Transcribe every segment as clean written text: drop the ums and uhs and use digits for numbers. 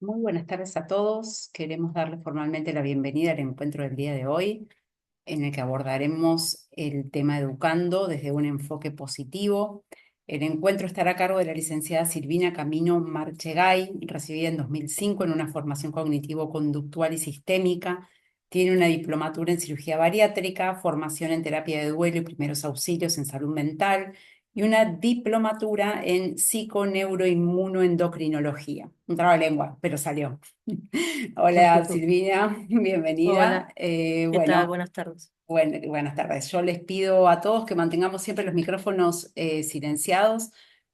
Muy buenas tardes a todos. Queremos darle formalmente la bienvenida al encuentro del día de hoy, en el que abordaremos el tema educando desde un enfoque positivo. El encuentro estará a cargo de la licenciada Silvina Camino Marchegay, recibida en 2005 en una formación cognitivo-conductual y sistémica. Tiene una diplomatura en cirugía bariátrica, formación en terapia de duelo y primeros auxilios en salud mental y una diplomatura en psiconeuroinmunoendocrinología. Un trabalengua, pero salió. Hola Silvina, bienvenida. Hola, ¿qué tal? Bueno, Buenas tardes. buenas tardes. Yo les pido a todos que mantengamos siempre los micrófonos silenciados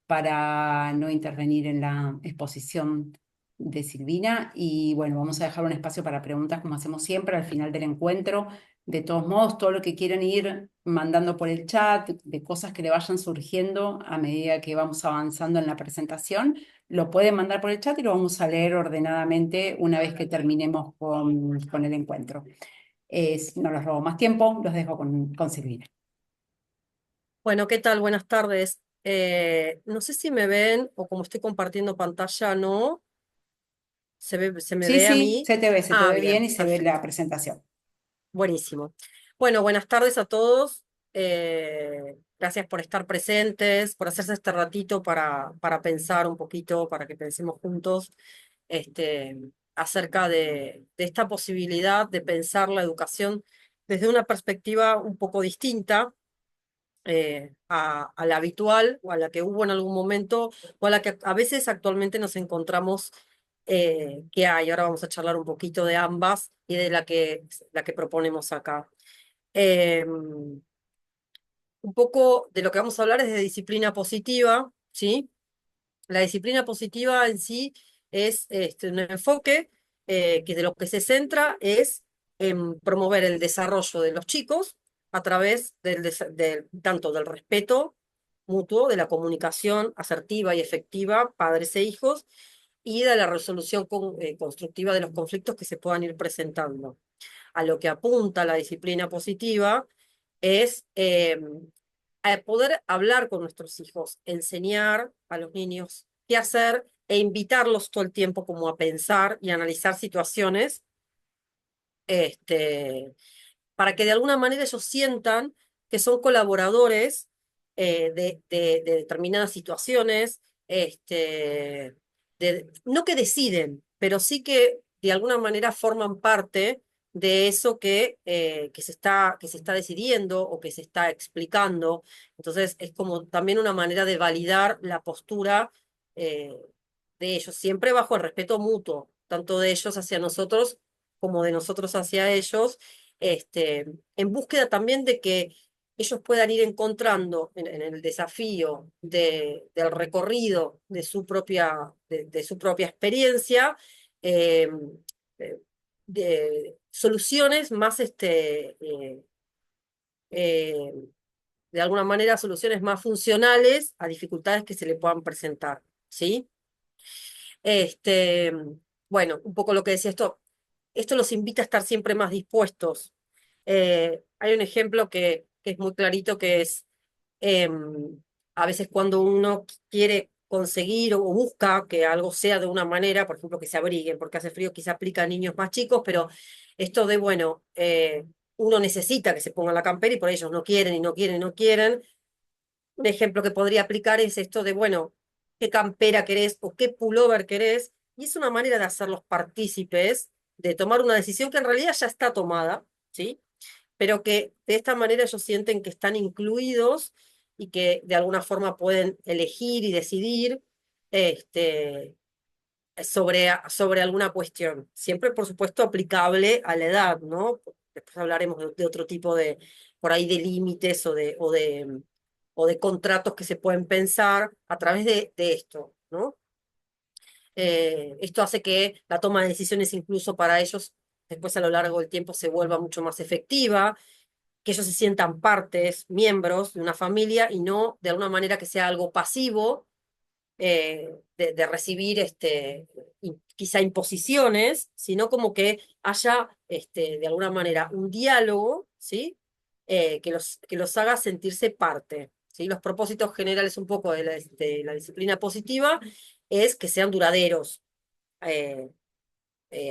para no intervenir en la exposición de Silvina. Y bueno, vamos a dejar un espacio para preguntas como hacemos siempre al final del encuentro. De todos modos, todo lo que quieran ir mandando por el chat, de cosas que le vayan surgiendo a medida que vamos avanzando en la presentación, lo pueden mandar por el chat y lo vamos a leer ordenadamente una vez que terminemos con el encuentro. No los robo más tiempo, los dejo con Silvina. Bueno, ¿qué tal? Buenas tardes. No sé si me ven o como estoy compartiendo pantalla, ¿no? ¿Se me Sí, ve a sí, mí? se te Ah, ve bien bien, y se ve la perfecto. presentación. Buenísimo. Bueno, buenas tardes a todos. Gracias por estar presentes, por hacerse este ratito para pensar un poquito, para que pensemos juntos este, acerca de esta posibilidad de pensar la educación desde una perspectiva un poco distinta a la habitual o a la que hubo en algún momento o a la que a veces actualmente nos encontramos que hay. Ahora vamos a charlar un poquito de ambas y de la que proponemos acá. Un poco de lo que vamos a hablar es de disciplina positiva, ¿sí? La disciplina positiva en sí es un enfoque que de lo que se centra es en promover el desarrollo de los chicos a través tanto del respeto mutuo, de la comunicación asertiva y efectiva, padres e hijos, y de la resolución constructiva de los conflictos que se puedan ir presentando. A lo que apunta la disciplina positiva es a poder hablar con nuestros hijos, enseñar a los niños qué hacer e invitarlos todo el tiempo como a pensar y analizar situaciones, este, para que de alguna manera ellos sientan que son colaboradores de determinadas situaciones, no que deciden, pero sí que de alguna manera forman parte de eso que se está decidiendo o que se está explicando. Entonces es como también una manera de validar la postura eh, de ellos, siempre bajo el respeto mutuo, tanto de ellos hacia nosotros como de nosotros hacia ellos, en búsqueda también de que ellos puedan ir encontrando en el desafío del recorrido de su propia experiencia, eh, eh, de soluciones más, eh, de alguna manera, soluciones más funcionales a dificultades que se le puedan presentar, ¿sí? Este, bueno, un poco lo que decía esto los invita a estar siempre más dispuestos. Hay un ejemplo que es muy clarito, que es a veces cuando uno quiere conseguir o busca que algo sea de una manera, por ejemplo, que se abriguen, porque hace frío, quizá aplica a niños más chicos, pero esto de, bueno, uno necesita que se pongan la campera y por ellos no quieren y no quieren y no quieren. Un ejemplo que podría aplicar es esto de, bueno, qué campera querés o qué pullover querés, y es una manera de hacerlos partícipes, de tomar una decisión que en realidad ya está tomada, ¿sí? Pero que de esta manera ellos sienten que están incluidos y que de alguna forma pueden elegir y decidir este, sobre alguna cuestión. Siempre, por supuesto, aplicable a la edad, ¿no? Después hablaremos de otro tipo de, por ahí, de límites o de contratos que se pueden pensar a través de esto, ¿no? Esto hace que la toma de decisiones incluso para ellos después a lo largo del tiempo se vuelva mucho más efectiva, que ellos se sientan partes, miembros de una familia y no de alguna manera que sea algo pasivo de recibir quizá imposiciones, sino como que haya de alguna manera un diálogo, ¿sí? Que los haga sentirse parte. ¿Sí? Los propósitos generales un poco de la disciplina positiva es que sean duraderos, eh,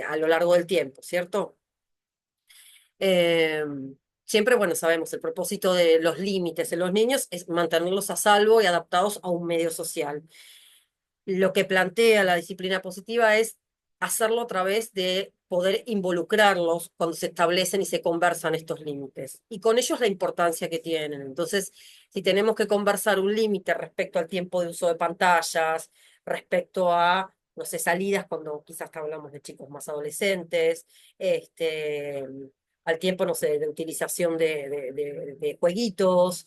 a lo largo del tiempo, ¿cierto? Eh, Siempre, bueno, sabemos, el propósito de los límites en los niños es mantenerlos a salvo y adaptados a un medio social. Lo que plantea la disciplina positiva es hacerlo a través de poder involucrarlos cuando se establecen y se conversan estos límites. Y con ellos la importancia que tienen. Entonces, si tenemos que conversar un límite respecto al tiempo de uso de pantallas, respecto a, no sé, salidas cuando quizás hablamos de chicos más adolescentes, este, al tiempo, no sé, de utilización de jueguitos,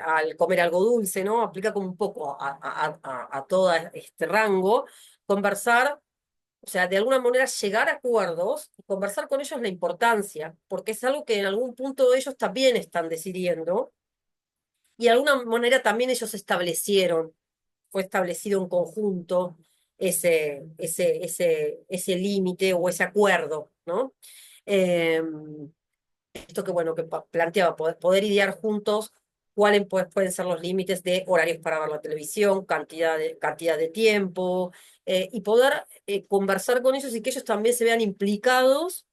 al comer algo dulce, ¿no? Aplica como un poco a todo este rango. Conversar, o sea, de alguna manera llegar a acuerdos y conversar con ellos la importancia, porque es algo que en algún punto ellos también están decidiendo y de alguna manera también ellos establecieron, fue establecido en conjunto ese límite o ese acuerdo, ¿no? Eh, Esto que, bueno, que planteaba, poder idear juntos cuáles pueden ser los límites de horarios para ver la televisión, cantidad de tiempo, y poder conversar con ellos y que ellos también se vean implicados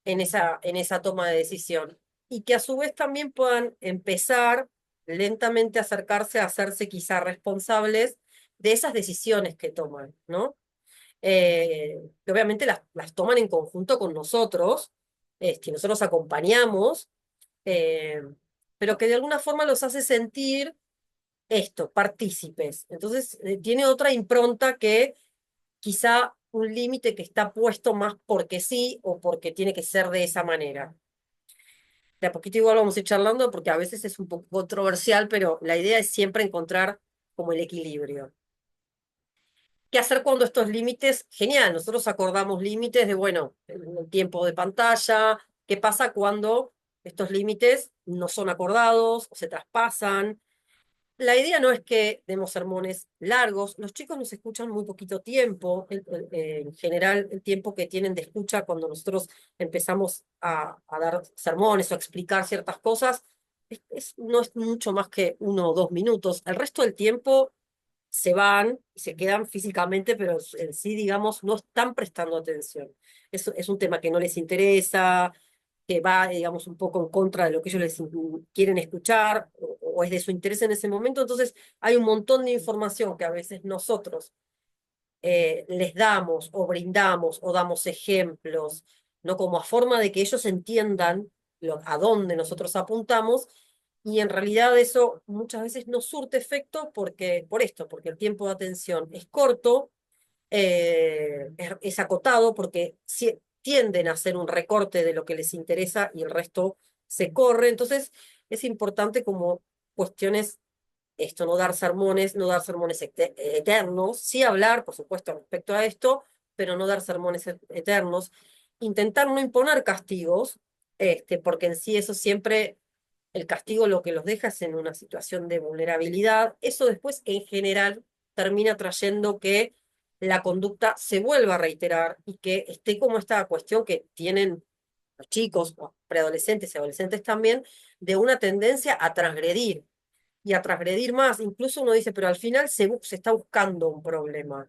en esa toma de decisión. Y que a su vez también puedan empezar lentamente a acercarse a hacerse quizá responsables de esas decisiones que toman, ¿no? Que obviamente las toman en conjunto con nosotros, nosotros acompañamos, eh, pero que de alguna forma los hace sentir esto, partícipes. Entonces, tiene otra impronta que quizá un límite que está puesto más porque sí o porque tiene que ser de esa manera. De a poquito igual vamos a ir charlando porque a veces es un poco controversial, pero la idea es siempre encontrar como el equilibrio. ¿Qué hacer cuando estos límites? Genial, nosotros acordamos límites de, bueno, el tiempo de pantalla. ¿Qué pasa cuando estos límites no son acordados o se traspasan? La idea no es que demos sermones largos, los chicos nos escuchan muy poquito tiempo, en general el tiempo que tienen de escucha cuando nosotros empezamos a dar sermones o a explicar ciertas cosas, no es mucho más que 1 o 2 minutos, el resto del tiempo se van y se quedan físicamente, pero en sí, digamos, no están prestando atención. Es un tema que no les interesa, que va, digamos, un poco en contra de lo que ellos quieren escuchar o es de su interés en ese momento. Entonces, hay un montón de información que a veces nosotros les damos o brindamos o damos ejemplos, ¿no? Como a forma de que ellos entiendan a dónde nosotros apuntamos, y en realidad eso muchas veces no surte efecto por esto, porque el tiempo de atención es corto, es acotado, porque tienden a hacer un recorte de lo que les interesa y el resto se corre. Entonces, es importante como cuestiones esto, no dar sermones eternos, sí hablar, por supuesto, respecto a esto, pero no dar sermones eternos, intentar no imponer castigos, porque en sí eso siempre, el castigo lo que los deja es en una situación de vulnerabilidad, eso después en general termina trayendo que la conducta se vuelva a reiterar y que esté como esta cuestión que tienen los chicos, o preadolescentes y adolescentes también, de una tendencia a transgredir y a transgredir más. Incluso uno dice, pero al final se está buscando un problema.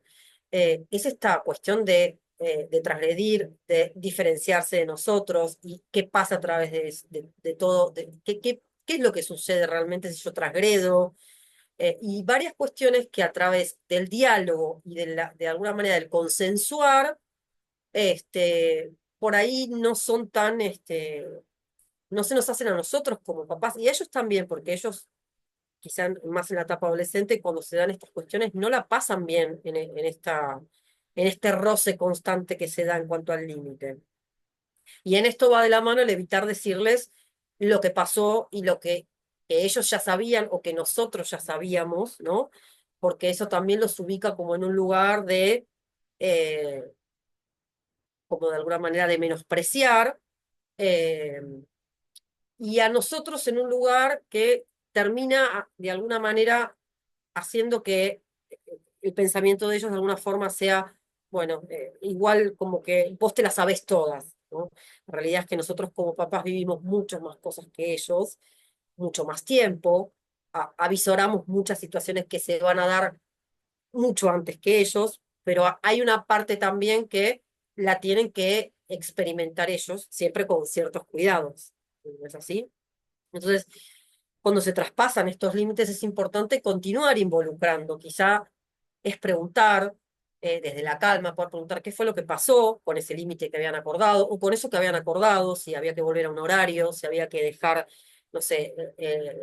Es esta cuestión de transgredir, de diferenciarse de nosotros y qué pasa a través de todo, qué es lo que sucede realmente si yo transgredo. Y varias cuestiones que a través del diálogo y de alguna manera del consensuar, por ahí no son tan, no se nos hacen a nosotros como papás y a ellos también, porque ellos quizá más en la etapa adolescente, cuando se dan estas cuestiones, no la pasan bien en este roce constante que se da en cuanto al límite. Y en esto va de la mano el evitar decirles lo que pasó y lo que ellos ya sabían o que nosotros ya sabíamos, ¿no? Porque eso también los ubica como en un lugar eh, como de alguna manera, de menospreciar, eh, y a nosotros en un lugar que termina de alguna manera haciendo que el pensamiento de ellos de alguna forma sea, bueno, igual como que vos te las sabés todas, ¿no? La realidad es que nosotros como papás vivimos muchas más cosas que ellos, mucho más tiempo, avisoramos muchas situaciones que se van a dar mucho antes que ellos, pero hay una parte también que la tienen que experimentar ellos, siempre con ciertos cuidados. ¿No es así? Entonces, cuando se traspasan estos límites es importante continuar involucrando. Quizá es preguntar, desde la calma, poder preguntar qué fue lo que pasó con ese límite que habían acordado, o con eso que habían acordado, si había que volver a un horario, si había que dejar, no sé,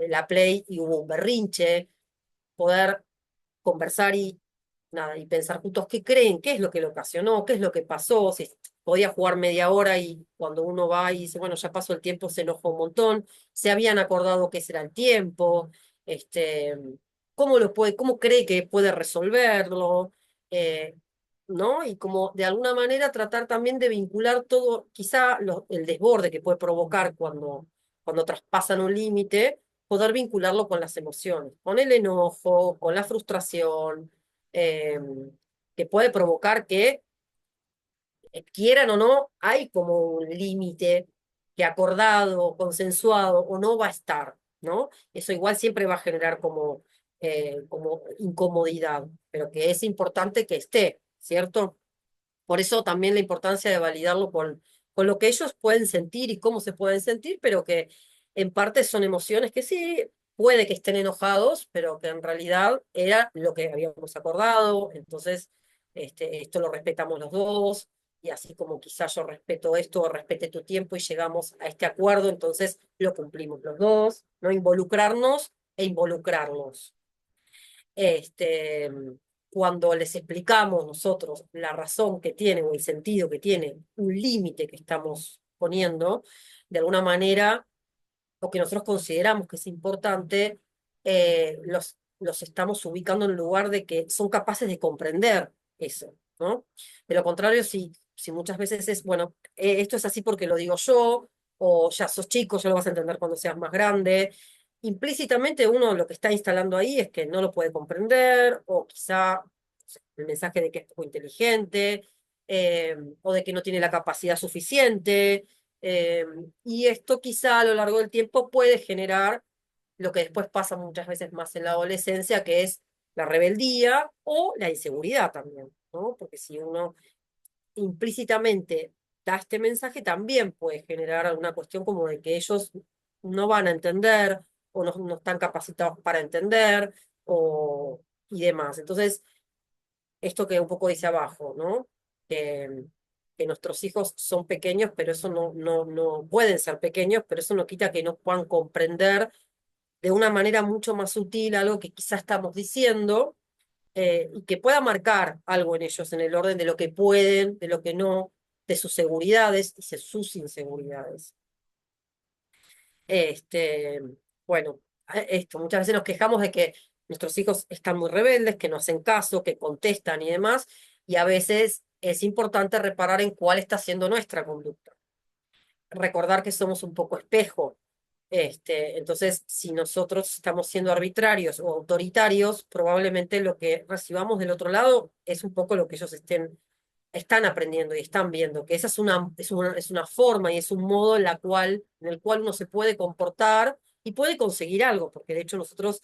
la play y hubo un berrinche, poder conversar y nada, y pensar juntos qué creen, qué es lo que lo ocasionó, qué es lo que pasó, si podía jugar media hora y cuando uno va y dice, bueno, ya pasó el tiempo, se enojó un montón, se habían acordado que ese era el tiempo, este, cómo cree que puede resolverlo, eh, ¿no? Y como de alguna manera tratar también de vincular todo, quizá el desborde que puede provocar cuando traspasan un límite, poder vincularlo con las emociones, con el enojo, con la frustración, eh, que puede provocar que, quieran o no, hay como un límite que acordado, consensuado o no va a estar, ¿no? Eso igual siempre va a generar como incomodidad, pero que es importante que esté, ¿cierto? Por eso también la importancia de validarlo con lo que ellos pueden sentir y cómo se pueden sentir, pero que en parte son emociones que sí, puede que estén enojados, pero que en realidad era lo que habíamos acordado. Entonces, esto lo respetamos los dos, y así como quizás yo respeto esto o respete tu tiempo y llegamos a este acuerdo, entonces lo cumplimos los dos, no involucrarnos e involucrarnos este, cuando les explicamos nosotros la razón que tiene o el sentido que tiene un límite que estamos poniendo, de alguna manera, o que nosotros consideramos que es importante, los estamos ubicando en el lugar de que son capaces de comprender eso, ¿no? De lo contrario, si muchas veces es, bueno, esto es así porque lo digo yo, o ya sos chico, ya lo vas a entender cuando seas más grande, implícitamente uno lo que está instalando ahí es que no lo puede comprender, o quizá el mensaje de que es poco inteligente, o de que no tiene la capacidad suficiente, eh, y esto quizá a lo largo del tiempo puede generar lo que después pasa muchas veces más en la adolescencia, que es la rebeldía o la inseguridad también, ¿no? Porque si uno implícitamente da este mensaje, también puede generar alguna cuestión como de que ellos no van a entender o no están capacitados para entender y demás. Entonces, esto que un poco dice abajo, ¿no? Que nuestros hijos son pequeños, pero eso no pueden ser pequeños, pero eso no quita que no puedan comprender de una manera mucho más sutil algo que quizás estamos diciendo, y que pueda marcar algo en ellos, en el orden de lo que pueden, de lo que no, de sus seguridades y de sus inseguridades. Este, bueno, muchas veces nos quejamos de que nuestros hijos están muy rebeldes, que no hacen caso, que contestan y demás, y a veces es importante reparar en cuál está siendo nuestra conducta. Recordar que somos un poco espejo. Entonces, si nosotros estamos siendo arbitrarios o autoritarios, probablemente lo que recibamos del otro lado es un poco lo que ellos están aprendiendo y están viendo, que esa es una forma y es un modo en el cual uno se puede comportar y puede conseguir algo, porque de hecho nosotros,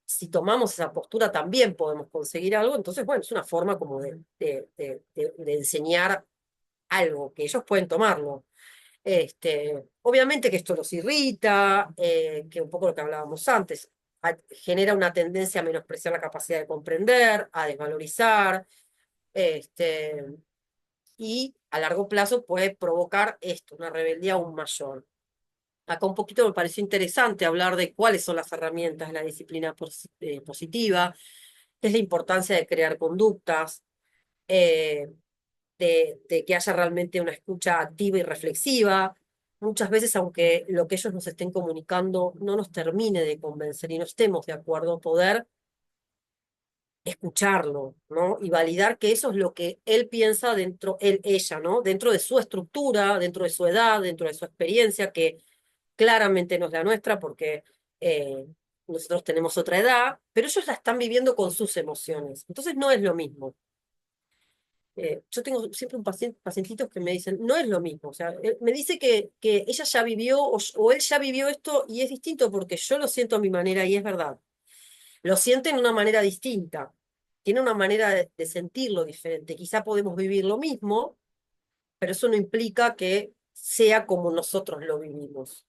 si tomamos esa postura, también podemos conseguir algo. Entonces, bueno, es una forma como de enseñar algo, que ellos pueden tomarlo. Obviamente que esto los irrita, que un poco lo que hablábamos antes, genera una tendencia a menospreciar la capacidad de comprender, a desvalorizar, este, y a largo plazo puede provocar esto, una rebeldía aún mayor. Acá un poquito me pareció interesante hablar de cuáles son las herramientas de la disciplina positiva, qué es la importancia de crear conductas, eh, de que haya realmente una escucha activa y reflexiva. Muchas veces, aunque lo que ellos nos estén comunicando no nos termine de convencer y no estemos de acuerdo, poder escucharlo, ¿no? Y validar que eso es lo que él piensa dentro, ella, ¿no? Dentro de su estructura, dentro de su edad, dentro de su experiencia, que claramente no es la nuestra porque, nosotros tenemos otra edad, pero ellos la están viviendo con sus emociones. Entonces no es lo mismo. Yo tengo siempre pacientitos que me dicen, no es lo mismo. O sea, me dice que ella ya vivió o él ya vivió esto y es distinto porque yo lo siento a mi manera y es verdad. Lo sienten de una manera distinta. tiene una manera de sentirlo diferente. Quizá podemos vivir lo mismo, pero eso no implica que sea como nosotros lo vivimos,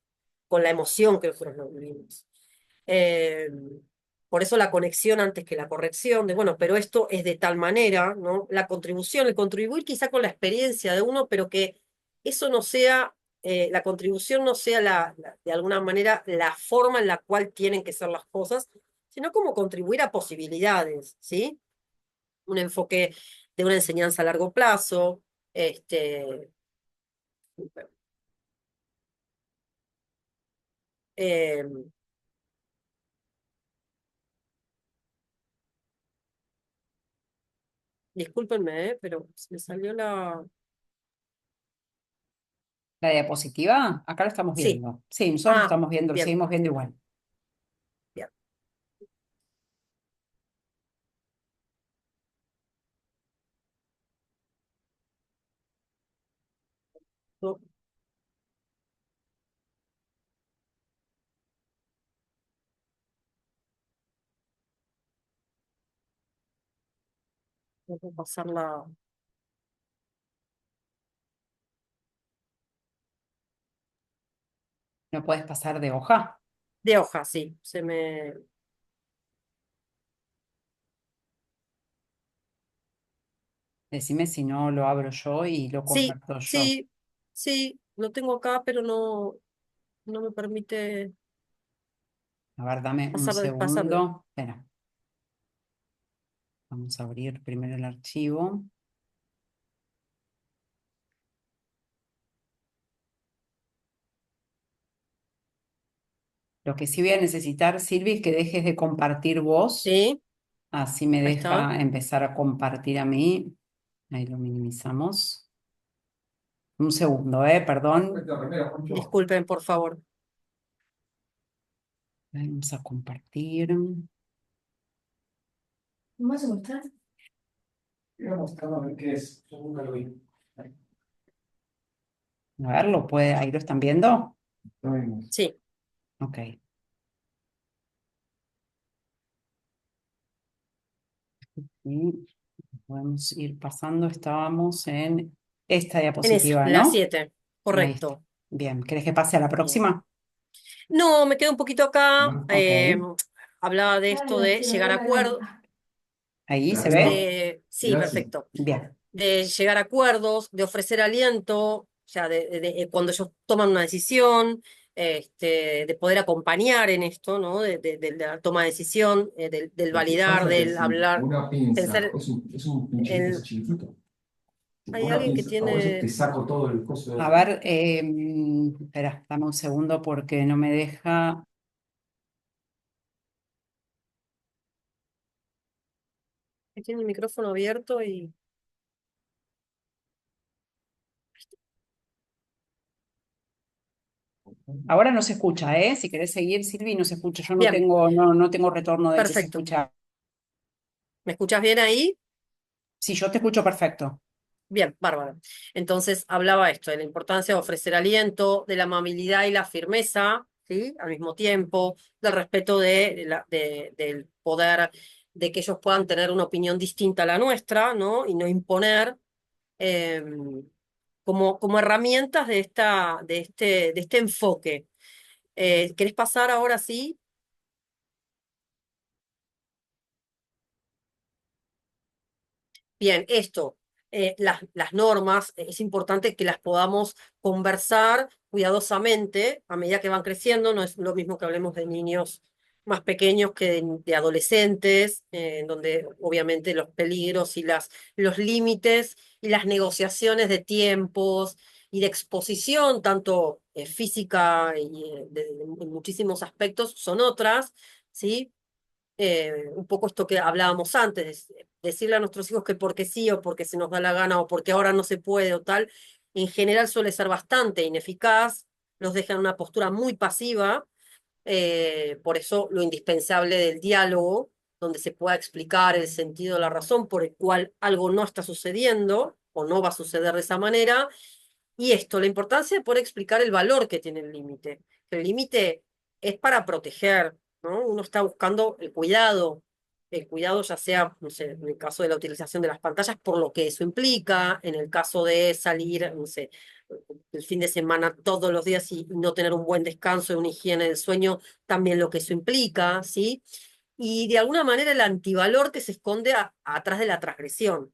con la emoción que nosotros lo vivimos. Eh, por eso la conexión antes que la corrección, de bueno, pero esto es de tal manera, ¿no? La contribución, el contribuir quizá con la experiencia de uno, pero que eso no sea, la contribución no sea de alguna manera la forma en la cual tienen que ser las cosas, sino como contribuir a posibilidades, ¿sí? Un enfoque de una enseñanza a largo plazo, este, eh, discúlpenme, pero se me salió la... La diapositiva, acá lo estamos Sí, viendo. Sí, nosotros lo ah, estamos viendo, lo bien, seguimos viendo igual. bien. No, no puedo pasar la... No puedes pasar de hoja. De hoja, sí, se me... Decime si no lo abro yo y lo Sí, comparto yo. sí, sí, lo tengo acá, pero no, no me permite A ver, dame un pasar de... segundo. Espera, vamos a abrir primero el archivo. Lo que sí voy a necesitar, Silvi, es que dejes de compartir vos. Sí, Así me ahí está. deja empezar a compartir a mí. Ahí lo minimizamos. Un segundo, perdón. Disculpen, por favor. Vamos a compartir. ¿Vas a mostrar? Quiero mostrar a ver qué es. Yo nunca lo vi. A ver, ahí lo están viendo. Lo vimos. Sí, Ok. Y podemos ir pasando. Estábamos en esta en esa, diapositiva, la ¿no? 7, Ahí está. correcto. Bien. ¿Querés que pase a la Bien. próxima? No, me quedo un poquito acá. Ok. Hablaba de Ay, esto la de llegar a tía, acuerdos, Ahí se ve. arriba. sí, Gracias. perfecto. Bien. De llegar a acuerdos, de ofrecer aliento, o sea, cuando ellos toman una decisión, de poder acompañar en esto, ¿no? De la toma de decisión, del Lo que validar, pasa es que del si hablar, una pinza, pensar es un pinchito, es en... chiquitito. Hay Una alguien que pinza, por eso te tiene... saco todo el coso A de... ver, espera, dame un segundo porque no me deja. que tiene el micrófono abierto y... Ahora no se escucha, ¿eh? Si querés seguir, Silvi, no se escucha. Yo Bien, no tengo retorno de que se perfecto. escucha. ¿Me escuchas bien ahí? Sí, yo te escucho perfecto. Bien, bárbaro. Entonces hablaba esto de la importancia de ofrecer aliento, de la amabilidad y la firmeza, ¿sí? Al mismo tiempo, del respeto del poder, de que ellos puedan tener una opinión distinta a la nuestra, ¿no? Y no imponer eh, como herramientas de este enfoque. ¿Querés pasar ahora sí? Bien, esto, las normas, es importante que las podamos conversar cuidadosamente a medida que van creciendo. No es lo mismo que hablemos de niños más pequeños que de adolescentes, en donde obviamente los peligros y los límites y las negociaciones de tiempos y de exposición, tanto física y en muchísimos aspectos, son otras, ¿sí? Un poco esto que hablábamos antes, decirle a nuestros hijos que porque sí o porque se nos da la gana o porque ahora no se puede o tal, en general suele ser bastante ineficaz, los deja en una postura muy pasiva, por eso lo indispensable del diálogo, donde se pueda explicar el sentido, la razón por el cual algo no está sucediendo o no va a suceder de esa manera, y esto, la importancia de poder explicar el valor que tiene el límite. El límite es para proteger, ¿no? Uno está buscando el cuidado, el cuidado, ya sea, no sé, en el caso de la utilización de las pantallas, por lo que eso implica, en el caso de salir, no sé, el fin de semana todos los días y no tener un buen descanso y una higiene del sueño, también lo que eso implica, ¿sí? Y de alguna manera el antivalor que se esconde atrás de la transgresión.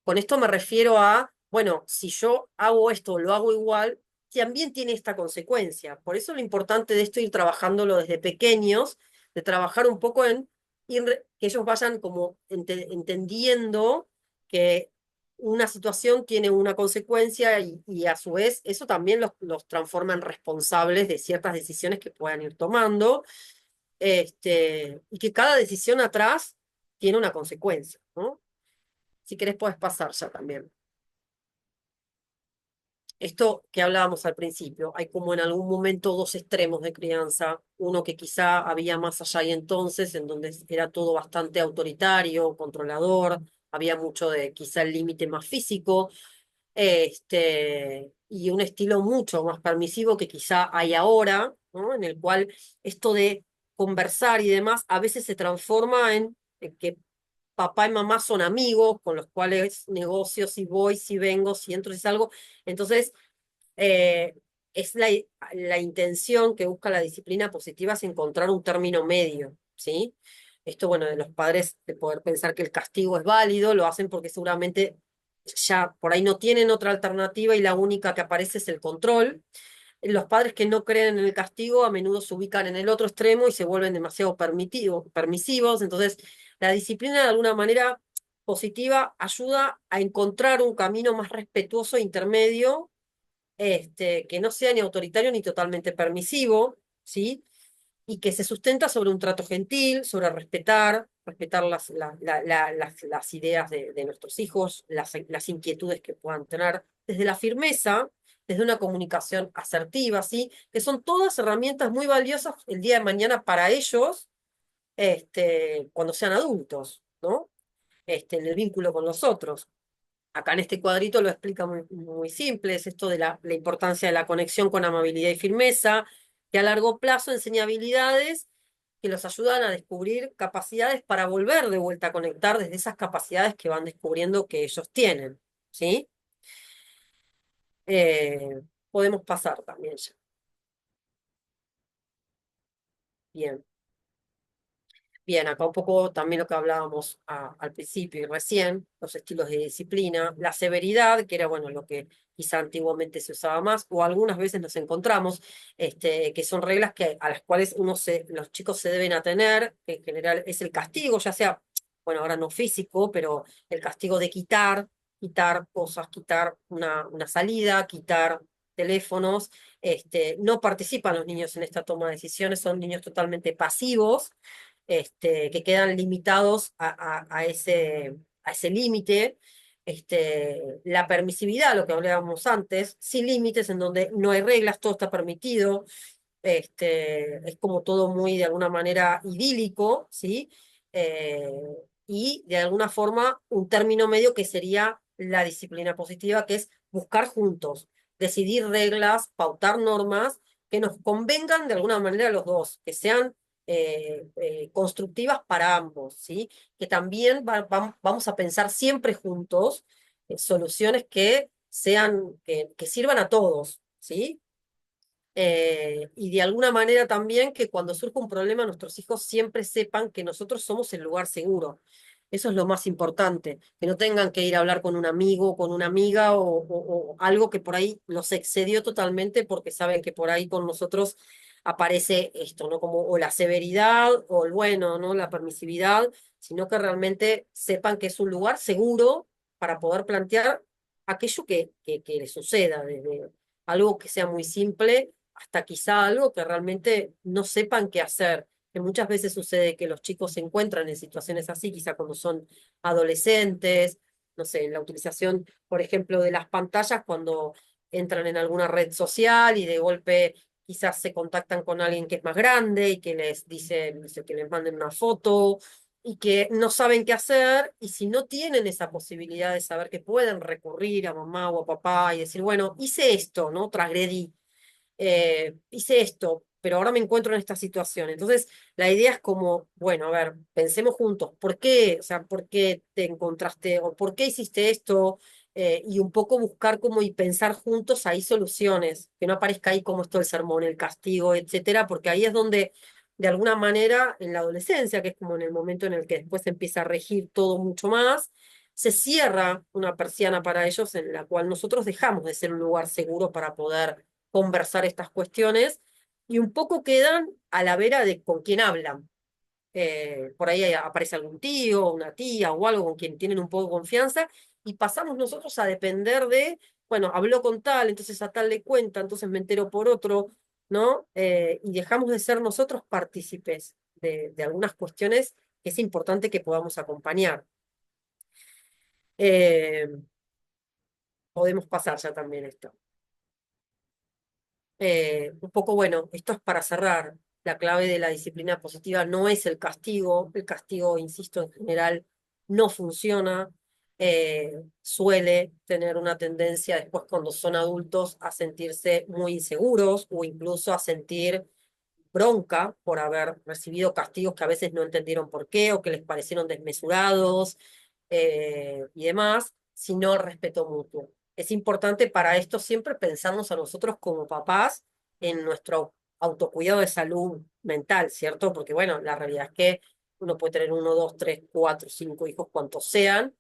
Con esto me refiero a, bueno, si yo hago esto, lo hago igual, también tiene esta consecuencia. Por eso lo importante de esto es ir trabajándolo desde pequeños, de trabajar un poco en que ellos vayan como entendiendo que una situación tiene una consecuencia y a su vez eso también los transforma en responsables de ciertas decisiones que puedan ir tomando, y que cada decisión atrás tiene una consecuencia, ¿no? Si querés, puedes pasar ya también. Esto que hablábamos al principio, hay como en algún momento dos extremos de crianza, uno que quizá había más allá y entonces, en donde era todo bastante autoritario, controlador, había mucho de quizá el límite más físico, y un estilo mucho más permisivo que quizá hay ahora, ¿no? En el cual esto de conversar y demás a veces se transforma en que papá y mamá son amigos con los cuales negocio si voy, si vengo, si entro, si salgo. Entonces, eh, es la intención que busca la disciplina positiva es encontrar un término medio, ¿sí? Esto, bueno, de los padres de poder pensar que el castigo es válido, lo hacen porque seguramente ya por ahí no tienen otra alternativa y la única que aparece es el control. Los padres que no creen en el castigo a menudo se ubican en el otro extremo y se vuelven demasiado permisivos. Entonces, la disciplina de alguna manera positiva ayuda a encontrar un camino más respetuoso e intermedio, que no sea ni autoritario ni totalmente permisivo, ¿sí? Y que se sustenta sobre un trato gentil, sobre respetar las ideas de nuestros hijos, las inquietudes que puedan tener, desde la firmeza, desde una comunicación asertiva, ¿sí? Que son todas herramientas muy valiosas el día de mañana para ellos, cuando sean adultos, ¿no? En el vínculo con los otros. Acá en este cuadrito lo explica muy simple, es esto de la importancia de la conexión con amabilidad y firmeza, que a largo plazo enseña habilidades que los ayudan a descubrir capacidades para volver de vuelta a conectar desde esas capacidades que van descubriendo que ellos tienen, ¿sí? Podemos pasar también ya. Bien. Bien, acá un poco también lo que hablábamos al principio y recién, los estilos de disciplina, la severidad, que era bueno lo que quizá antiguamente se usaba más, o algunas veces nos encontramos, que son reglas a las cuales los chicos se deben atener, que en general es el castigo, ya sea, bueno, ahora no físico, pero el castigo de quitar cosas, quitar una salida, quitar teléfonos. No participan los niños en esta toma de decisiones, son niños totalmente pasivos, que quedan limitados a ese límite. La permisividad, lo que hablábamos antes, sin límites, en donde no hay reglas, todo está permitido, es como todo muy de alguna manera idílico, ¿sí? Eh, y de alguna forma un término medio que sería la disciplina positiva, que es buscar juntos, decidir reglas, pautar normas que nos convengan de alguna manera a los dos, que sean constructivas para ambos, ¿sí? Que también vamos a pensar siempre juntos soluciones que sirvan a todos, ¿sí? Y de alguna manera también que cuando surja un problema nuestros hijos siempre sepan que nosotros somos el lugar seguro. Eso es lo más importante, que no tengan que ir a hablar con un amigo, con una amiga o algo que por ahí los excedió totalmente porque saben que por ahí con nosotros aparece esto, ¿no? Como o la severidad o el bueno, ¿no? La permisividad, sino que realmente sepan que es un lugar seguro para poder plantear aquello que les suceda, desde algo que sea muy simple hasta quizá algo que realmente no sepan qué hacer. Que muchas veces sucede que los chicos se encuentran en situaciones así, quizá cuando son adolescentes, no sé, la utilización, por ejemplo, de las pantallas cuando entran en alguna red social y de golpe quizás se contactan con alguien que es más grande y que les dice que les manden una foto y que no saben qué hacer, y si no tienen esa posibilidad de saber que pueden recurrir a mamá o a papá y decir, bueno, hice esto, ¿no? Transgredí, hice esto, pero ahora me encuentro en esta situación. Entonces, la idea es como, bueno, a ver, pensemos juntos, ¿por qué? O sea, ¿por qué te encontraste o por qué hiciste esto? Y un poco buscar como y pensar juntos ahí soluciones, que no aparezca ahí como esto el sermón, el castigo, etcétera, porque ahí es donde, de alguna manera, en la adolescencia, que es como en el momento en el que después empieza a regir todo mucho más, se cierra una persiana para ellos en la cual nosotros dejamos de ser un lugar seguro para poder conversar estas cuestiones y un poco quedan a la vera de con quién hablan. Por ahí aparece algún tío, una tía o algo con quien tienen un poco de confianza y pasamos nosotros a depender de, bueno, habló con tal, entonces a tal le cuenta, entonces me entero por otro, ¿no? Y dejamos de ser nosotros partícipes de algunas cuestiones que es importante que podamos acompañar. Eh, Podemos pasar ya también esto. Un poco, bueno, esto es para cerrar. La clave de la disciplina positiva no es el castigo, insisto, en general no funciona, suele tener una tendencia después cuando son adultos a sentirse muy inseguros o incluso a sentir bronca por haber recibido castigos que a veces no entendieron por qué o que les parecieron desmesurados y demás, sino respeto mutuo. Es importante para esto siempre pensarnos a nosotros como papás en nuestro autocuidado de salud mental, ¿cierto? Porque bueno, la realidad es que uno puede tener uno, dos, tres, cuatro, cinco hijos, cuantos sean,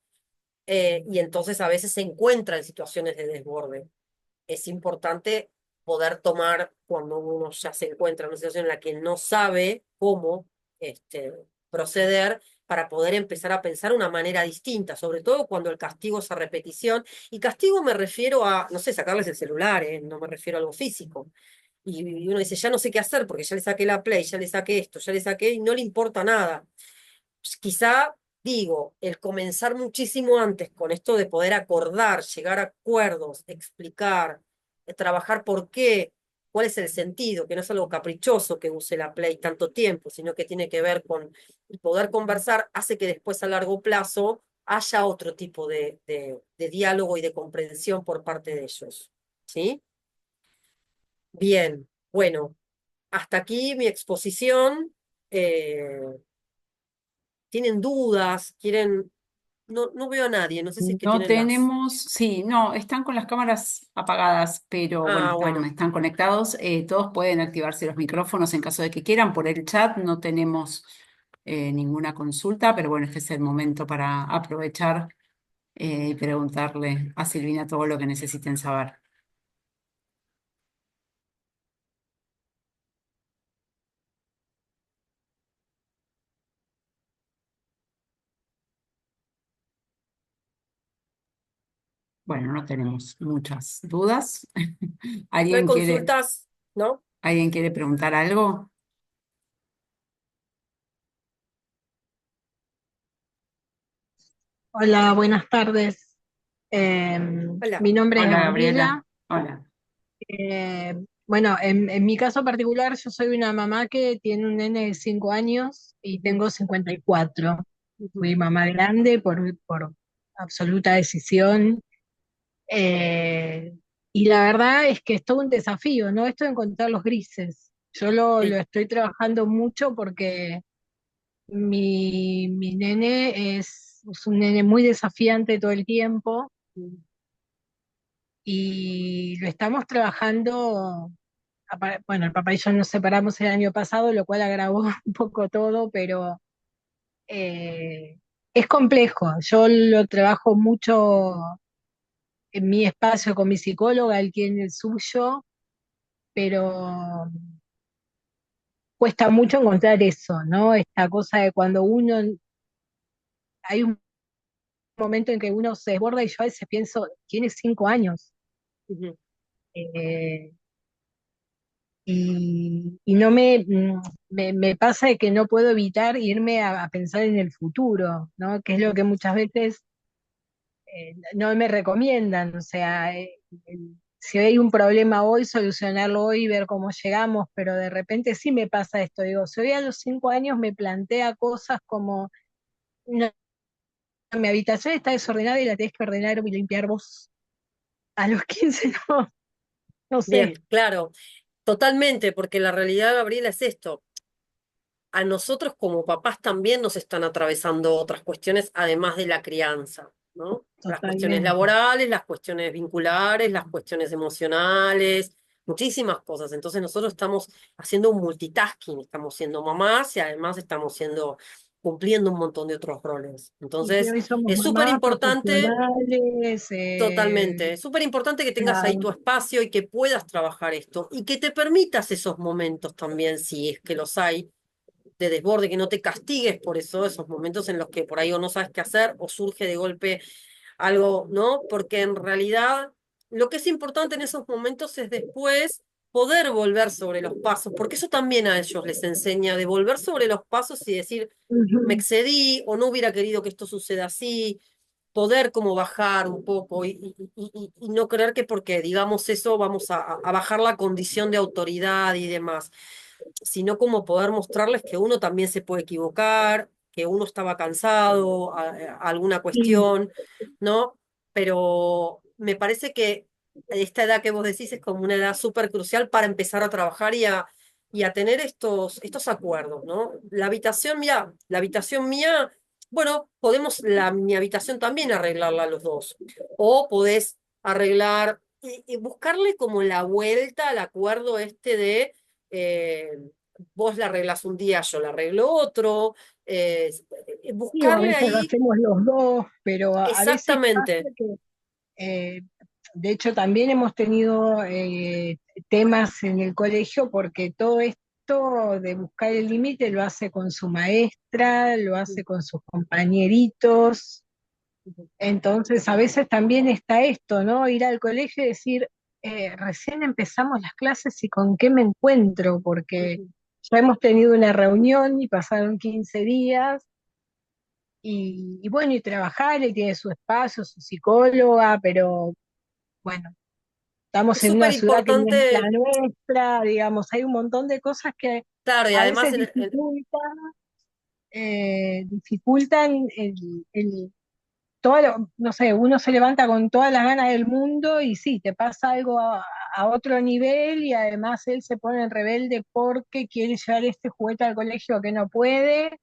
y entonces a veces se encuentra en situaciones de desborde. Es importante poder tomar cuando uno ya se encuentra en una situación en la que no sabe cómo este, proceder para poder empezar a pensar una manera distinta, sobre todo cuando el castigo es a repetición. Y castigo me refiero a, no sé, sacarles el celular, no me refiero a algo físico. Y uno dice, ya no sé qué hacer porque ya le saqué la Play, ya le saqué esto, ya le saqué y no le importa nada. Pues quizá, digo, el comenzar muchísimo antes con esto de poder acordar, llegar a acuerdos, explicar, trabajar por qué, cuál es el sentido, que no es algo caprichoso que use la Play tanto tiempo, sino que tiene que ver con el poder conversar, hace que después a largo plazo haya otro tipo de diálogo y de comprensión por parte de ellos. ¿Sí? Bien, bueno, hasta aquí mi exposición. Eh, ¿Tienen dudas? ¿Quieren? No, no veo a nadie, no sé si es que No tienen las... tenemos, sí, no, están con las cámaras apagadas, pero bueno, Ah, están, bueno, están conectados. Todos pueden activarse los micrófonos en caso de que quieran. Por el chat no tenemos ninguna consulta, pero bueno, este es el momento para aprovechar y preguntarle a Silvina todo lo que necesiten saber. Bueno, no tenemos muchas dudas. no hay ¿Alguien quiere, consultas, ¿no? alguien quiere preguntar algo? Hola, buenas tardes. Hola. Mi nombre es Hola, Gabriela. Gabriela. Hola. Bueno, en mi caso particular, yo soy una mamá que tiene un nene de 5 años y Ujú, tengo 54. ujú. Fui mamá grande por absoluta decisión. Eh, y la verdad es que es todo un desafío, ¿no? Esto de encontrar los grises. Yo lo Sí. estoy trabajando mucho porque mi nene es un nene muy desafiante todo el tiempo Mm, y lo estamos trabajando. Bueno, el papá y yo nos separamos el año pasado, lo cual agravó un poco todo, pero eh, es complejo. Yo lo trabajo mucho en mi espacio con mi psicóloga, él tiene el suyo, pero cuesta mucho encontrar eso, ¿no? Esta cosa de cuando uno, hay un momento en que uno se desborda y yo a veces pienso, tiene 5 años. ujú. eh, y no me pasa de que no puedo evitar irme a pensar en el futuro, ¿no? Que es lo que muchas veces no me recomiendan, o sea, si hay un problema hoy, solucionarlo hoy, ver cómo llegamos, pero de repente sí me pasa esto, digo, si hoy a los 5 años me plantea cosas como, no, mi habitación está desordenada y la tenés que ordenar y limpiar vos, a los 15 no, no Bien, sé. claro. Totalmente, porque la realidad, Gabriela, es esto. A nosotros como papás también nos están atravesando otras cuestiones, además de la crianza, ¿no? Las cuestiones Totalmente. laborales, las cuestiones vinculares, las cuestiones emocionales, muchísimas cosas. Entonces nosotros estamos haciendo un multitasking, estamos siendo mamás y además estamos cumpliendo un montón de otros roles. Y que Entonces, hoy somos es súper mamás importante. profesionales, Totalmente. Es súper importante que tengas ahí claro. tu espacio y que puedas trabajar esto y que te permitas esos momentos también, si es que los hay, de desborde, que no te castigues por eso, esos momentos en los que por ahí o no sabes qué hacer o surge de golpe algo, ¿no? Porque en realidad lo que es importante en esos momentos es después poder volver sobre los pasos, porque eso también a ellos les enseña de volver sobre los pasos y decir, me Ujú. excedí o no hubiera querido que esto suceda así, poder como bajar un poco y no creer que porque digamos eso vamos a bajar la condición de autoridad y demás, sino como poder mostrarles que uno también se puede equivocar, que uno estaba cansado, alguna Sí, cuestión, ¿no? Pero me parece que esta edad que vos decís es como una edad súper crucial para empezar a trabajar y a tener estos acuerdos, ¿no? La habitación mía, bueno, podemos mi habitación también arreglarla los dos. O podés arreglar y buscarle como la vuelta al acuerdo este de eh, vos la arreglás un día, yo la arreglo otro. sí, o a Buscarle veces lo ahí hacemos los dos, pero a veces pasa exactamente. que, de hecho, también hemos tenido temas en el colegio porque todo esto de buscar el límite lo hace con su maestra, lo hace con sus compañeritos. Entonces, a veces también está esto, ¿no? Ir al colegio y decir, recién empezamos las clases y con qué me encuentro, porque ya hemos tenido una reunión y pasaron 15 días y bueno, y trabajar, y tiene su espacio, su psicóloga, pero bueno, Es estamos en súper una ciudad que no es la importante, nuestra, digamos, hay un montón de cosas que claro, y a además veces dificultan no sé, uno se levanta con todas las ganas del mundo y sí, te pasa algo a otro nivel y además él se pone rebelde porque quiere llevar este juguete al colegio que no puede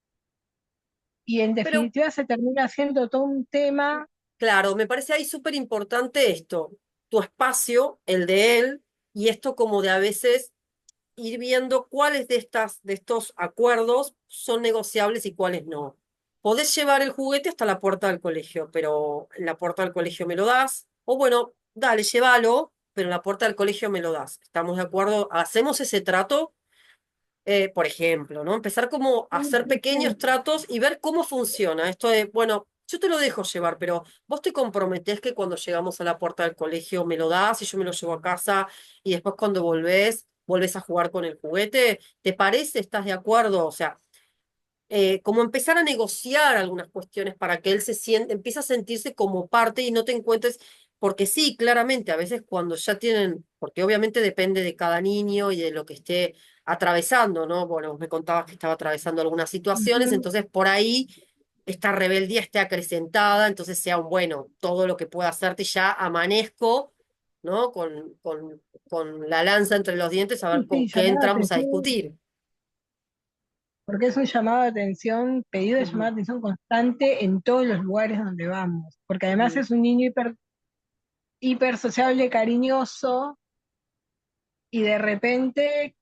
y en pero definitiva se termina haciendo todo un tema. claro, me parece ahí súper importante esto, tu espacio, el de él, y esto como de a veces ir viendo cuáles de estos acuerdos son negociables y cuáles no. Podés llevar el juguete hasta la puerta del colegio, pero en la puerta del colegio me lo das. O bueno, dale, llévalo, pero en la puerta del colegio me lo das. ¿Estamos de acuerdo? ¿Hacemos ese trato? Por ejemplo, ¿no? Empezar como a hacer pequeños tratos y ver cómo funciona. Esto de, bueno, yo te lo dejo llevar, pero vos te comprometés que cuando llegamos a la puerta del colegio me lo das y yo me lo llevo a casa y después cuando volvés a jugar con el juguete. ¿Te parece? ¿Estás de acuerdo? O sea, como empezar a negociar algunas cuestiones para que él empiece a sentirse como parte y no te encuentres, porque sí, claramente, a veces cuando ya tienen, porque obviamente depende de cada niño y de lo que esté atravesando, ¿no? Bueno, vos me contabas que estaba atravesando algunas situaciones, Ujú. entonces por ahí esta rebeldía esté acrecentada, entonces sea un bueno, todo lo que pueda hacerte y ya amanezco, ¿no? Con la lanza entre los dientes a ver Sí, con sí, qué llamada de entramos a atención, discutir. porque es un llamado de atención, pedido de llamada Ujú, de atención constante en todos los lugares donde vamos, porque además ujú, es un niño hiper sociable, cariñoso, y de repente,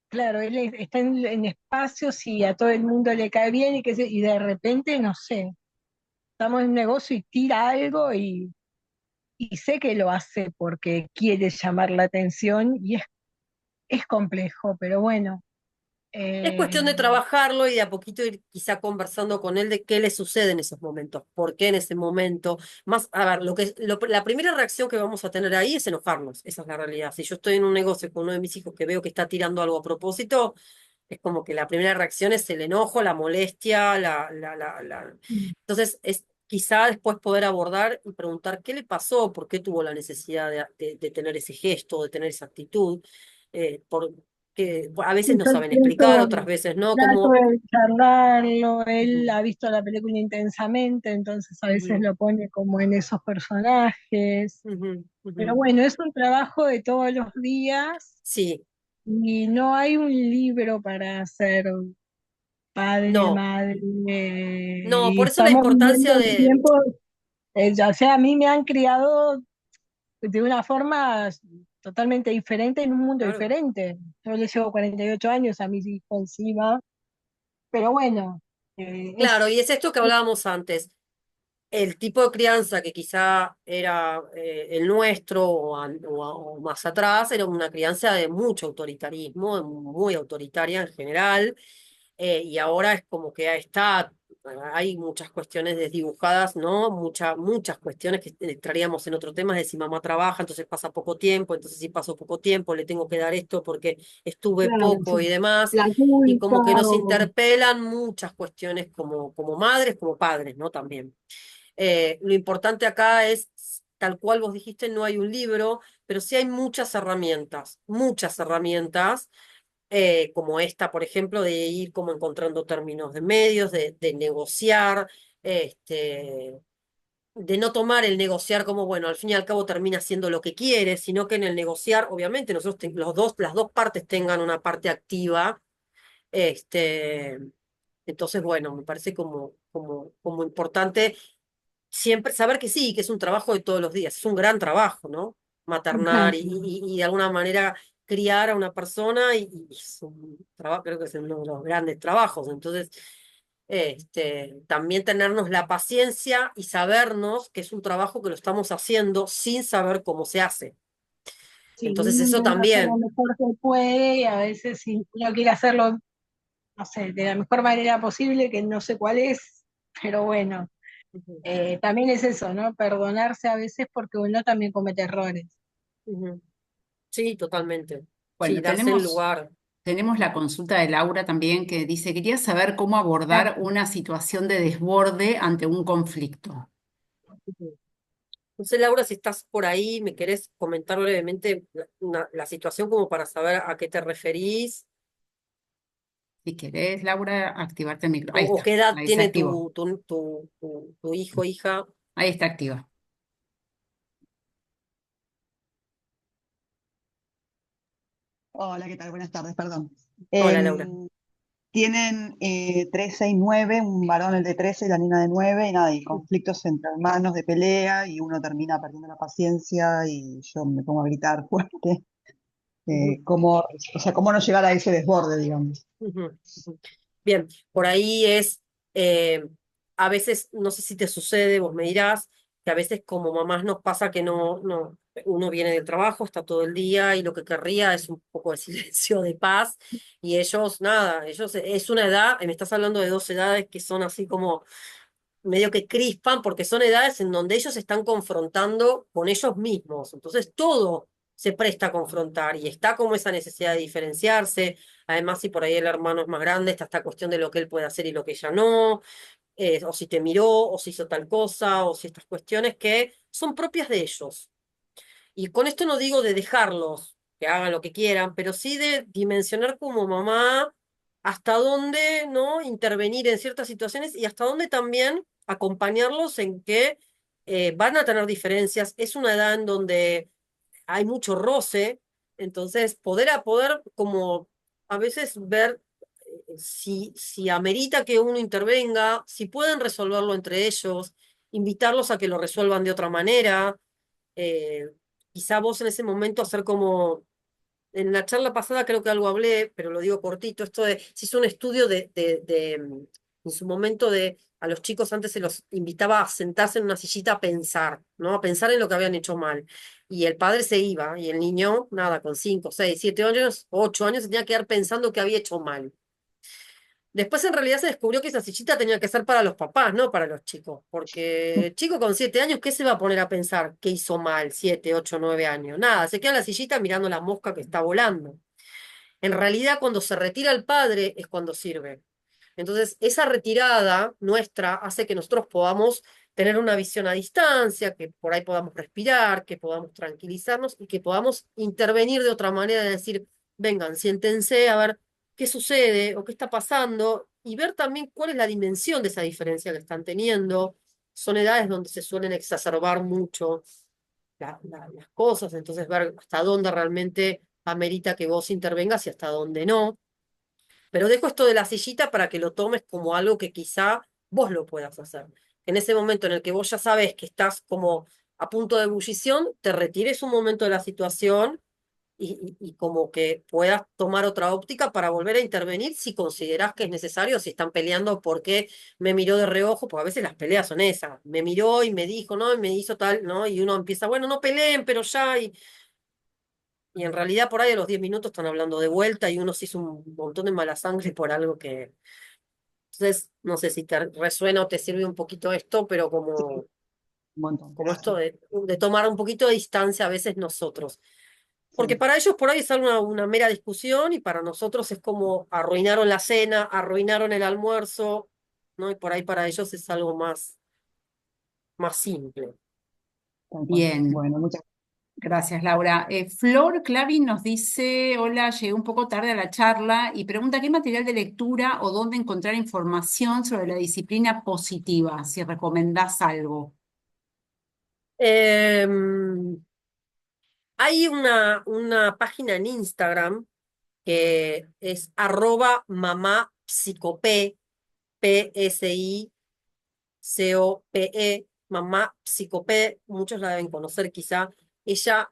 claro, está en espacios y a todo el mundo le cae bien y de repente, no sé, estamos en un negocio y tira algo y sé que lo hace porque quiere llamar la atención y es complejo, pero bueno, Es cuestión eh, de trabajarlo y de a poquito ir quizá conversando con él de qué le sucede en esos momentos, por qué en ese momento. Más, a ver, la primera reacción que vamos a tener ahí es enojarnos, esa es la realidad. Si yo estoy en un negocio con uno de mis hijos que veo que está tirando algo a propósito, es como que la primera reacción es el enojo, la molestia, Entonces, es quizá después poder abordar y preguntar qué le pasó, por qué tuvo la necesidad de tener ese gesto, de tener esa actitud, que a veces no yo saben explicar, otras intento, veces no, trato como... de charlarlo, él Ujú, ha visto la película intensamente, entonces a veces ujú, lo pone como en esos personajes. ujú, ujú. Pero bueno, es un trabajo de todos los días Sí, Y no hay un libro para ser padre, No, madre, no, y por eso la estamos viviendo importancia de... tiempos, o sea, a mí me han criado de una forma totalmente diferente en un mundo Claro, diferente. Yo le llevo 48 años a mis hijos encima, pero bueno, claro, y es esto que hablábamos antes. El tipo de crianza que quizá era el nuestro o más atrás, era una crianza de mucho autoritarismo, muy autoritaria en general, y ahora es como que está, hay muchas cuestiones desdibujadas, ¿no? Muchas cuestiones que entraríamos en otro tema, de si mamá trabaja, entonces pasa poco tiempo, entonces si pasó poco tiempo le tengo que dar esto porque estuve claro, poco y sí, demás, la y culpa como que nos o... interpelan muchas cuestiones como madres, como padres, ¿no? También. Lo importante acá es, tal cual vos dijiste, no hay un libro, pero sí hay muchas herramientas, como esta, por ejemplo, de ir como encontrando términos de medios, de negociar, este, de no tomar el negociar como, bueno, al fin y al cabo termina siendo lo que quiere, sino que en el negociar, obviamente, nosotros las dos partes tengan una parte activa, este, entonces, bueno, me parece como importante siempre saber que sí, que es un trabajo de todos los días, es un gran trabajo, ¿no? Maternar y de alguna manera criar a una persona y es un trabajo, creo que es uno de los grandes trabajos. Entonces, también tenernos la paciencia y sabernos que es un trabajo que lo estamos haciendo sin saber cómo se hace. Sí, Entonces, uno eso intenta hacer lo también. mejor que puede y a veces si uno quiere hacerlo, no sé, de la mejor manera posible, que no sé cuál es, pero bueno, Ujú, también es eso, ¿no? Perdonarse a veces porque uno también comete errores. ujú. Sí, totalmente. Sí, Bueno, darse el lugar. tenemos la consulta de Laura también que dice, quería saber cómo abordar Gracias. una situación de desborde ante un conflicto. Ujú. No sé, Laura, si estás por ahí, me querés comentar brevemente la situación como para saber a qué te referís Si querés, Laura, activarte el micrófono. o qué edad Ahí se tiene activó, tu hijo, hija. ahí está activa. Hola, ¿qué tal? Buenas tardes, perdón. Hola, Laura. Tienen 13 y 9, un varón el de 13 y la niña de 9 y nada, y conflictos entre hermanos de pelea, y uno termina perdiendo la paciencia y yo me pongo a gritar fuerte. Ujú, O sea, cómo no llegar a ese desborde, digamos. ujú, ujú. Bien, por ahí es, a veces, no sé si te sucede, vos me dirás, que a veces como mamás nos pasa que no, uno viene del trabajo, está todo el día y lo que querría es un poco de silencio, de paz, y ellos, nada, ellos es una edad, me estás hablando de dos edades que son así como medio que crispan, porque son edades en donde ellos se están confrontando con ellos mismos. Entonces todo se presta a confrontar y está como esa necesidad de diferenciarse. Además, si por ahí el hermano es más grande, está esta cuestión de lo que él puede hacer y lo que ella no, o si te miró, o si hizo tal cosa, o si estas cuestiones que son propias de ellos. Y con esto no digo de dejarlos que hagan lo que quieran, pero sí de dimensionar como mamá hasta dónde, ¿no? Intervenir en ciertas situaciones y hasta dónde también acompañarlos en que van a tener diferencias. Es una edad en donde hay mucho roce, entonces poder como a veces ver si amerita que uno intervenga, si pueden resolverlo entre ellos, invitarlos a que lo resuelvan de otra manera, eh, quizá vos en ese momento hacer como, en la charla pasada creo que algo hablé, pero lo digo cortito, esto de, se hizo un estudio en su momento de, a los chicos antes se los invitaba a sentarse en una sillita a pensar, ¿no? A pensar en lo que habían hecho mal. Y el padre se iba, y el niño, nada, con 5, 6, 7 años, 8 años, se tenía que quedar pensando que había hecho mal. Después en realidad se descubrió que esa sillita tenía que ser para los papás, no para los chicos, porque el chico con 7 años, ¿qué se va a poner a pensar? ¿Qué hizo mal? 7, 8, 9 años. Nada, se queda en la sillita mirando la mosca que está volando. En realidad, cuando se retira el padre es cuando sirve. Entonces, esa retirada nuestra hace que nosotros podamos tener una visión a distancia, que por ahí podamos respirar, que podamos tranquilizarnos y que podamos intervenir de otra manera, de decir, vengan, siéntense a ver qué sucede o qué está pasando y ver también cuál es la dimensión de esa diferencia que están teniendo. Son edades donde se suelen exacerbar mucho las cosas, entonces ver hasta dónde realmente amerita que vos intervengas y hasta dónde no. Pero dejo esto de la sillita para que lo tomes como algo que quizá vos lo puedas hacer. En ese momento en el que vos ya sabes que estás como a punto de ebullición, te retires un momento de la situación y como que puedas tomar otra óptica para volver a intervenir si considerás que es necesario, si están peleando porque me miró de reojo, porque a veces las peleas son esas, me miró y me dijo, no, y me hizo tal, ¿no? Y uno empieza, bueno, no peleen, pero ya, y en realidad por ahí a los 10 minutos están hablando de vuelta y uno se hizo un montón de mala sangre por algo que... Entonces, no sé si te resuena o te sirve un poquito esto, pero Sí, un montón. como esto Sí, de tomar un poquito de distancia a veces nosotros. Porque sí, para ellos por ahí es una mera discusión y para nosotros es como arruinaron la cena, arruinaron el almuerzo, ¿no? Y por ahí para ellos es algo más simple. tal cual. Bien. Bueno, muchas Gracias, Laura. Flor Clavin nos dice, hola, llegué un poco tarde a la charla y pregunta qué material de lectura o dónde encontrar información sobre la disciplina positiva, si recomendás algo. Em, Hay una página en Instagram que es @mamapsicope, PSICOPE, mamá psicope, muchos la deben conocer quizá. Ella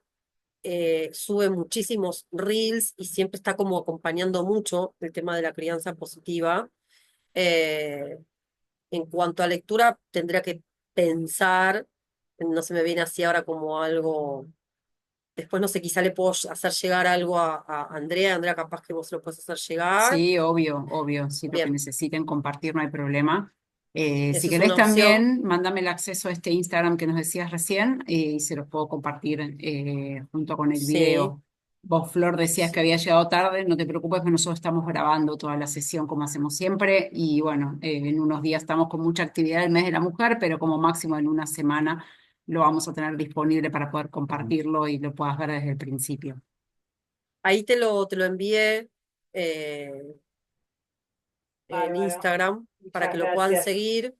sube muchísimos reels y siempre está como acompañando mucho el tema de la crianza positiva. Eh, en cuanto a lectura, tendría que pensar, no se me viene así ahora como algo. Después, no sé, quizá le puedo hacer llegar algo a Andrea. Andrea, capaz que vos lo puedes hacer llegar. Sí, obvio, obvio, sí, lo que Bien, necesiten compartir no hay problema. Si eso es querés una opción. también, mándame el acceso a este Instagram que nos decías recién y se los puedo compartir junto con el Sí, video. Vos, Flor, decías que sí. había llegado tarde, no te preocupes que nosotros estamos grabando toda la sesión como hacemos siempre y bueno, en unos días estamos con mucha actividad el mes de la mujer, pero como máximo en una semana lo vamos a tener disponible para poder compartirlo y lo puedas ver desde el principio. Ahí te lo envié eh, en Bárbaro. Instagram para que Muchas lo puedan gracias. seguir.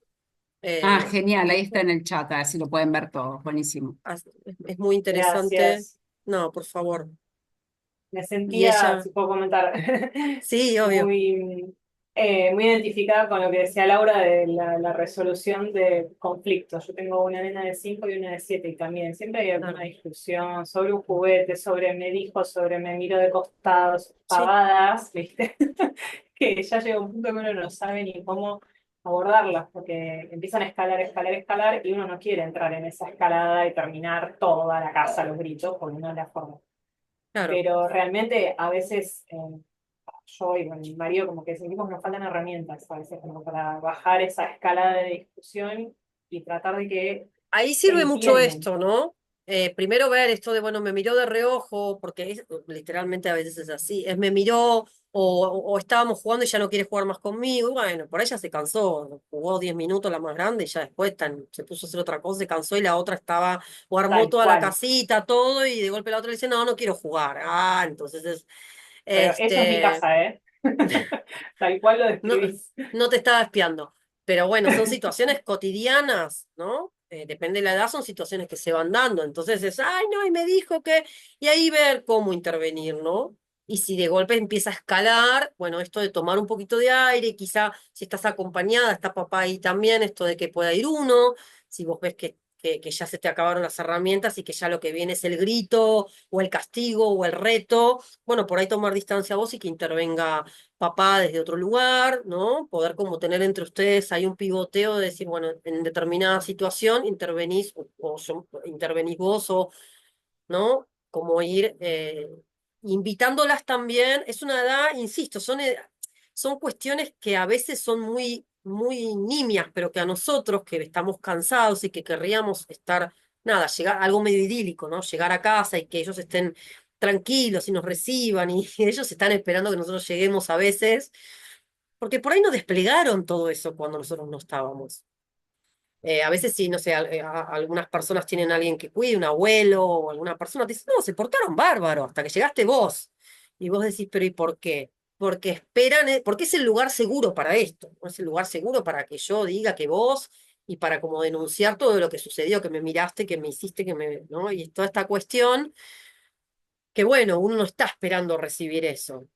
Ah, Eh, genial, ahí está en el chat, así lo pueden ver todos, buenísimo. es muy interesante. Gracias. No, por favor. Me Y sentía, ella, si puedo comentar, sí, obvio. muy identificada con lo que decía Laura de la resolución de conflictos. Yo tengo una nena de 5 y una de 7 y también siempre hay alguna Claro. discusión sobre un juguete, sobre me dijo, sobre me miró de costados, Sí, pavadas, ¿viste? Que ya llega un punto que uno no sabe ni cómo abordarlas, porque empiezan a escalar, escalar, escalar, y uno no quiere entrar en esa escalada y terminar toda la casa a los gritos, porque no es la forma. claro. Pero realmente a veces yo y con mi marido como que sentimos que nos faltan herramientas a veces como para bajar esa escalada de discusión y tratar de que Ahí sirve mucho entiendan. esto, ¿no? Primero ver esto de, bueno, me miró de reojo, porque literalmente a veces es así, es me miró o estábamos jugando y ya no quiere jugar más conmigo, y bueno, por ahí ya se cansó, jugó 10 minutos la más grande y ya después se puso a hacer otra cosa, se cansó y la otra estaba, o armó Tal toda la cual. casita, todo, y de golpe la otra le dice, no, no quiero jugar. Ah, entonces Pero eso es mi este, casa, ¿eh? Tal cual lo no, describís. no te estaba espiando. Pero bueno, son situaciones cotidianas, ¿no? Depende de la edad, son situaciones que se van dando. Entonces es, ay, no, y me dijo que... Y ahí ver cómo intervenir, ¿no? Y si de golpe empieza a escalar, bueno, esto de tomar un poquito de aire, quizá si estás acompañada, está papá ahí también, esto de que pueda ir uno, si vos ves que ya se te acabaron las herramientas y que ya lo que viene es el grito o el castigo o el reto, bueno, por ahí tomar distancia vos y que intervenga papá desde otro lugar, ¿no? Poder como tener entre ustedes ahí un pivoteo de decir, bueno, en determinada situación intervenís intervenís vos o, ¿no? Como ir invitándolas también. Es una edad, insisto, son cuestiones que a veces son muy nimias, pero que a nosotros que estamos cansados y que querríamos estar, nada, llegar algo medio idílico, ¿no? Llegar a casa y que ellos estén tranquilos y nos reciban y ellos están esperando que nosotros lleguemos a veces, porque por ahí no desplegaron todo eso cuando nosotros no estábamos. A veces sí, no sé, algunas personas tienen a alguien que cuide, un abuelo o alguna persona, te dice, no, se portaron bárbaro hasta que llegaste vos. Y vos decís, pero ¿y por qué? Porque esperan, porque es el lugar seguro para esto, ¿no? Es el lugar seguro para que yo diga que vos y para como denunciar todo lo que sucedió, que me miraste, que me hiciste, ¿no? Y toda esta cuestión que bueno, uno no está esperando recibir eso.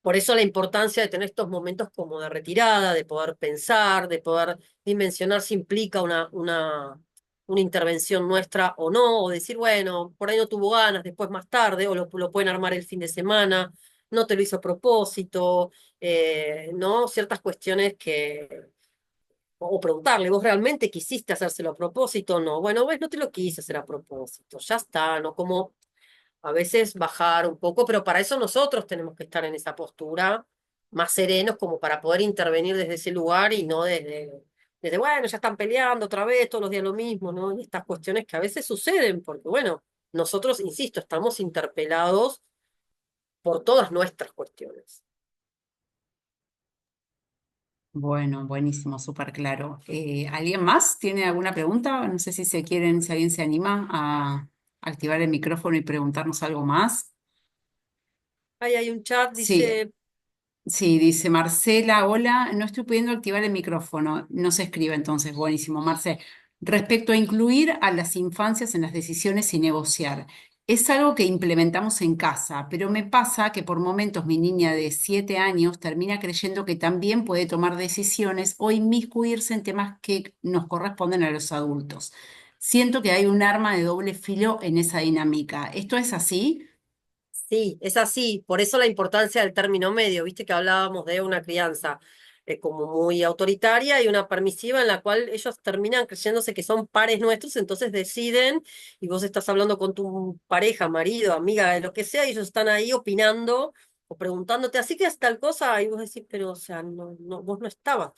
Por eso la importancia de tener estos momentos como de retirada, de poder pensar, de poder dimensionar si implica una intervención nuestra o no, o decir, bueno, por ahí no tuvo ganas, después más tarde, o lo pueden armar el fin de semana, no te lo hizo a propósito, ¿no? Ciertas cuestiones o preguntarle, ¿vos realmente quisiste hacérselo a propósito? No, bueno, ves, no te lo quise hacer a propósito, ya está, ¿no? Como a veces bajar un poco, pero para eso nosotros tenemos que estar en esa postura más serenos como para poder intervenir desde ese lugar y no desde bueno, ya están peleando otra vez, todos los días lo mismo, ¿no? Y estas cuestiones que a veces suceden, porque bueno, nosotros, insisto, estamos interpelados por todas nuestras cuestiones. Bueno, buenísimo, súper claro. ¿Alguien más tiene alguna pregunta? No sé si alguien se anima a activar el micrófono y preguntarnos algo más. Ahí hay un chat, Sí, dice, sí, dice Marcela, hola, no estoy pudiendo activar el micrófono. No se escribe entonces, buenísimo, Marce. Respecto a incluir a las infancias en las decisiones y negociar, es algo que implementamos en casa, pero me pasa que por momentos mi niña de 7 años termina creyendo que también puede tomar decisiones o inmiscuirse en temas que nos corresponden a los adultos. Siento que hay un arma de doble filo en esa dinámica. ¿Esto es así? sí, es así, por eso la importancia del término medio, viste que hablábamos de una crianza como muy autoritaria y una permisiva en la cual ellos terminan creyéndose que son pares nuestros, entonces deciden, y vos estás hablando con tu pareja, marido, amiga, de lo que sea, y ellos están ahí opinando o preguntándote, así que es tal cosa, y vos decís, pero o sea, no, no, vos no estabas.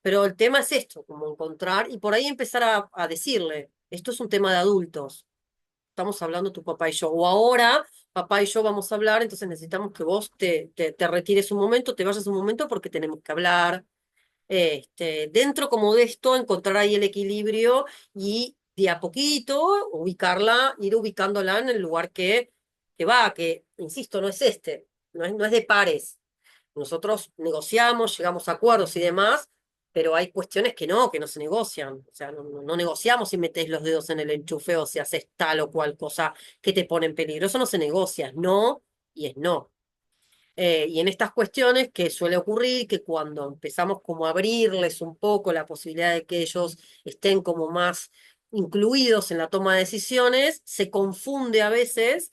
Pero el tema es esto, como encontrar, y por ahí empezar a decirle, esto es un tema de adultos, estamos hablando tu papá y yo, o ahora papá y yo vamos a hablar, entonces necesitamos que vos te retires un momento, te vayas un momento porque tenemos que hablar. Dentro como de esto, encontrar ahí el equilibrio y de a poquito ubicarla, ir ubicándola en el lugar que va, que, insisto, no es no es de pares. Nosotros negociamos, llegamos a acuerdos y demás, pero hay cuestiones que no se negocian. O sea, no negociamos si metés los dedos en el enchufe o si haces tal o cual cosa que te pone en peligro. Eso no se negocia, es no y es no. Y en estas cuestiones que suele ocurrir que cuando empezamos como a abrirles un poco la posibilidad de que ellos estén como más incluidos en la toma de decisiones, se confunde a veces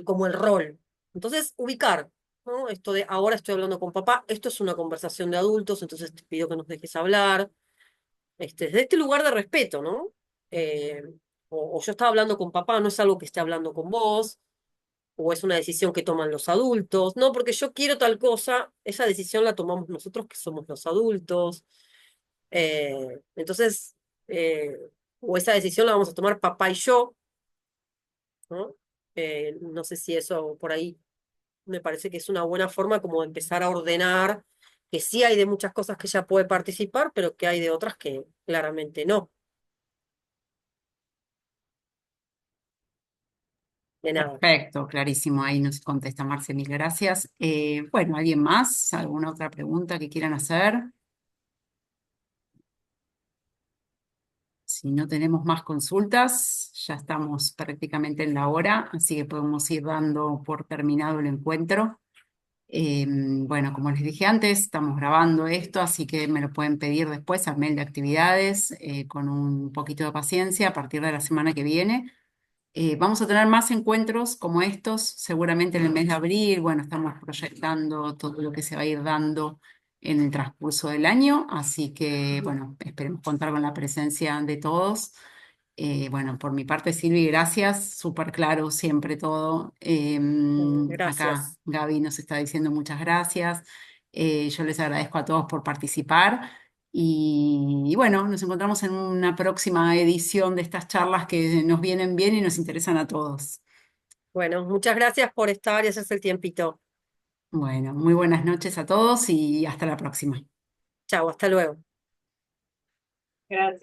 como el rol. Entonces, ubicar, ¿no? Esto de ahora estoy hablando con papá, esto es una conversación de adultos, entonces te pido que nos dejes hablar, desde este lugar de respeto, ¿no? Eh, o yo estaba hablando con papá, no es algo que esté hablando con vos o es una decisión que toman los adultos, no, porque yo quiero tal cosa, esa decisión la tomamos nosotros que somos los adultos. Entonces, eh, o esa decisión la vamos a tomar papá y yo, ¿no? No sé si eso por ahí me parece que es una buena forma como de empezar a ordenar, que sí hay de muchas cosas que ella puede participar, pero que hay de otras que claramente no. De nada. Perfecto, clarísimo. Ahí nos contesta Marce, mil gracias. Bueno, ¿alguien más? ¿Alguna otra pregunta que quieran hacer? Si no tenemos más consultas, ya estamos prácticamente en la hora, así que podemos ir dando por terminado el encuentro. Bueno, como les dije antes, estamos grabando esto, así que me lo pueden pedir después al mail de actividades, con un poquito de paciencia a partir de la semana que viene. Vamos a tener más encuentros como estos, seguramente en el mes de abril. Bueno, estamos proyectando todo lo que se va a ir dando en el transcurso del año, así que, bueno, esperemos contar con la presencia de todos. Bueno, por mi parte, Silvi, gracias, súper claro siempre todo. Acá Gracias. Gaby nos está diciendo muchas gracias. Yo les agradezco a todos por participar. Y bueno, nos encontramos en una próxima edición de estas charlas que nos vienen bien y nos interesan a todos. Bueno, muchas gracias por estar y hacerse el tiempito. Bueno, muy buenas noches a todos y hasta la próxima. Chao, hasta luego. Gracias.